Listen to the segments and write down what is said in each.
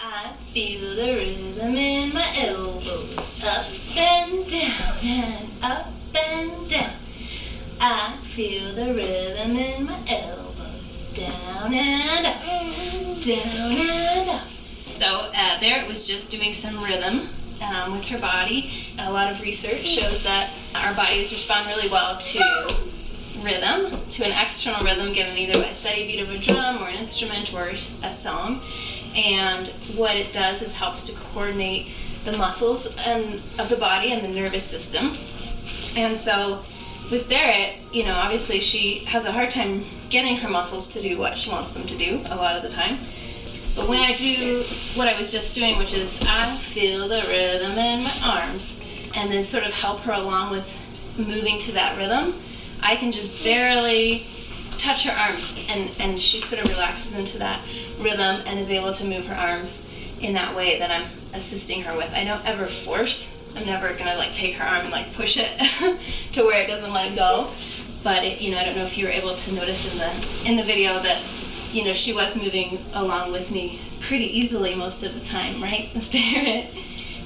I feel the rhythm in my elbows, up and down and up and down. I feel the rhythm in my elbows, down and up, down and up. So Barrett was just doing some rhythm with her body. A lot of research shows that our bodies respond really well to rhythm, to an external rhythm given either by a steady beat of a drum or an instrument or a song. And what it does is helps to coordinate the muscles of the body and the nervous system. And so with Barrett, you know, obviously she has a hard time getting her muscles to do what she wants them to do a lot of the time. But when I do what I was just doing, which is I feel the rhythm in my arms, and then sort of help her along with moving to that rhythm, I can just barely touch her arms, and she sort of relaxes into that rhythm and is able to move her arms in that way that I'm assisting her with. I don't ever force. I'm never gonna like take her arm and like push it to where it doesn't let it go. But it, you know, I don't know if you were able to notice in the video that, you know, she was moving along with me pretty easily most of the time, right, Miss Barrett?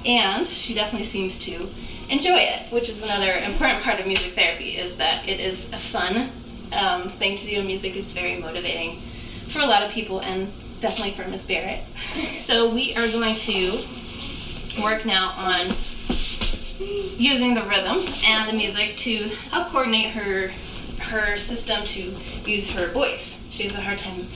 And she definitely seems to enjoy it, which is another important part of music therapy, is that it is a fun thing to do. Music is very motivating for a lot of people, and definitely for Miss Barrett. So we are going to work now on using the rhythm and the music to help coordinate her system to use her voice. She has a hard time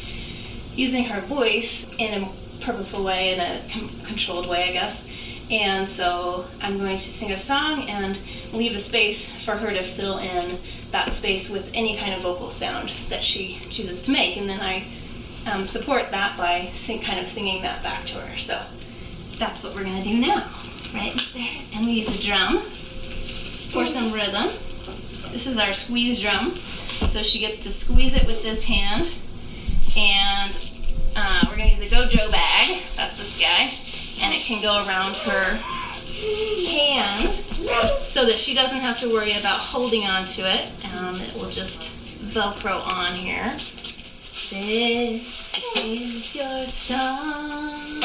using her voice in a purposeful way, in a controlled way, I guess. And so I'm going to sing a song and leave a space for her to fill in that space with any kind of vocal sound that she chooses to make. And then I support that by kind of singing that back to her. So that's what we're going to do now, right, Miss Barrett? And we use a drum for some rhythm. This is our squeeze drum. So she gets to squeeze it with this hand. And we're going to use a Gojo bag. That's this guy. And it can go around her hand so that she doesn't have to worry about holding on to it. It will just Velcro on here. This is your song.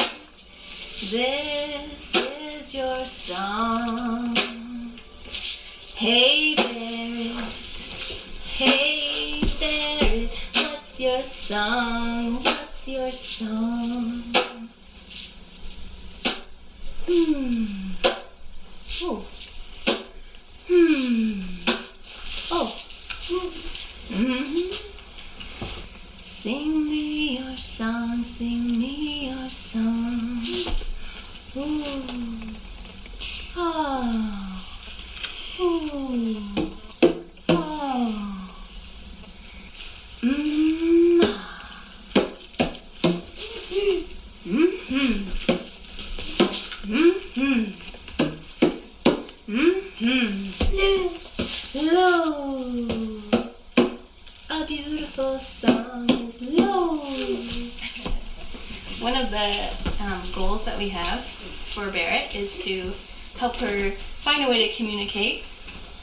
This is your song. Hey Barrett, hey Barrett, what's your song? What's your song? Oh. Oh. Sing me your song, sing me your song. Ooh. Oh. Ooh. Oh. Low. A beautiful song is low. One of the goals that we have for Barrett is to help her find a way to communicate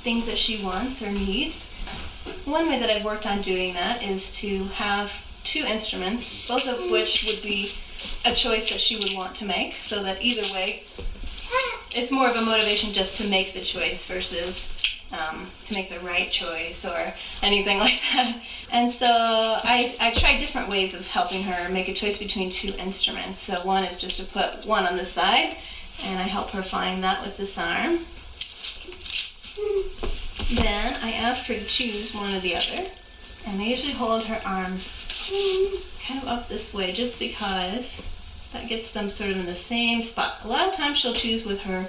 things that she wants or needs. One way that I've worked on doing that is to have two instruments, both of which would be a choice that she would want to make, so that either way it's more of a motivation just to make the choice versus to make the right choice or anything like that. And so I try different ways of helping her make a choice between two instruments. So one is just to put one on this side, and I help her find that with this arm. Then I ask her to choose one or the other, and I usually hold her arms kind of up this way just because that gets them sort of in the same spot. A lot of times she'll choose with her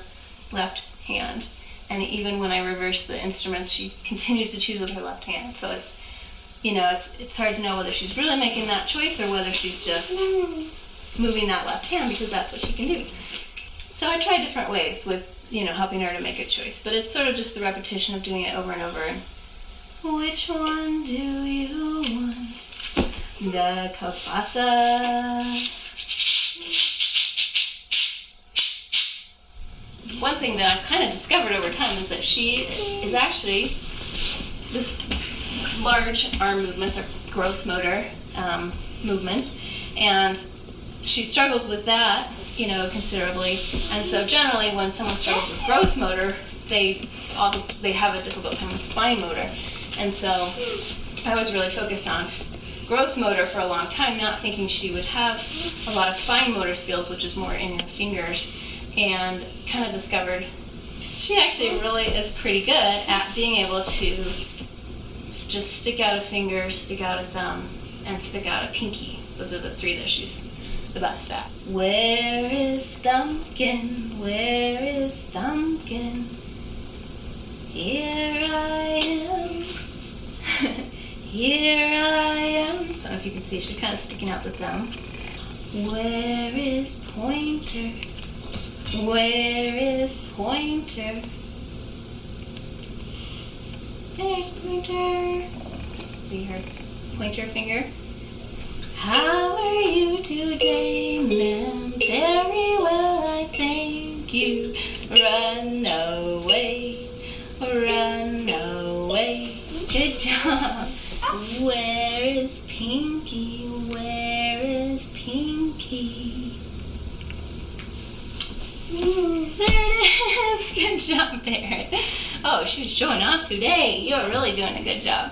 left hand, and even when I reverse the instruments, she continues to choose with her left hand. So it's, you know, it's hard to know whether she's really making that choice or whether she's just moving that left hand because that's what she can do. So I try different ways with, you know, helping her to make a choice, but it's sort of just the repetition of doing it over and over. Which one do you want? The kielbasa. One thing that I've kind of discovered over time is that she is actually, this large arm movements are gross motor movements, and she struggles with that, you know, considerably. And so generally when someone struggles with gross motor, they have a difficult time with fine motor. And so I was really focused on gross motor for a long time, not thinking she would have a lot of fine motor skills, which is more in your fingers, and kind of discovered she actually really is pretty good at being able to just stick out a finger, stick out a thumb, and stick out a pinky. Those are the three that she's the best at. Where is Thumbkin? Where is Thumbkin? Here I am. Here I am. So if you can see, she's kind of sticking out the thumb. Where is Pointer? Where is Pointer? There's Pointer. See her pointer finger? How are you today, ma'am? Very well, I thank you. Run away, run away. Good job. Where is Pinky? Where is Pinky? There it is. Good job, Barrett. Oh, she was showing off today. You're really doing a good job.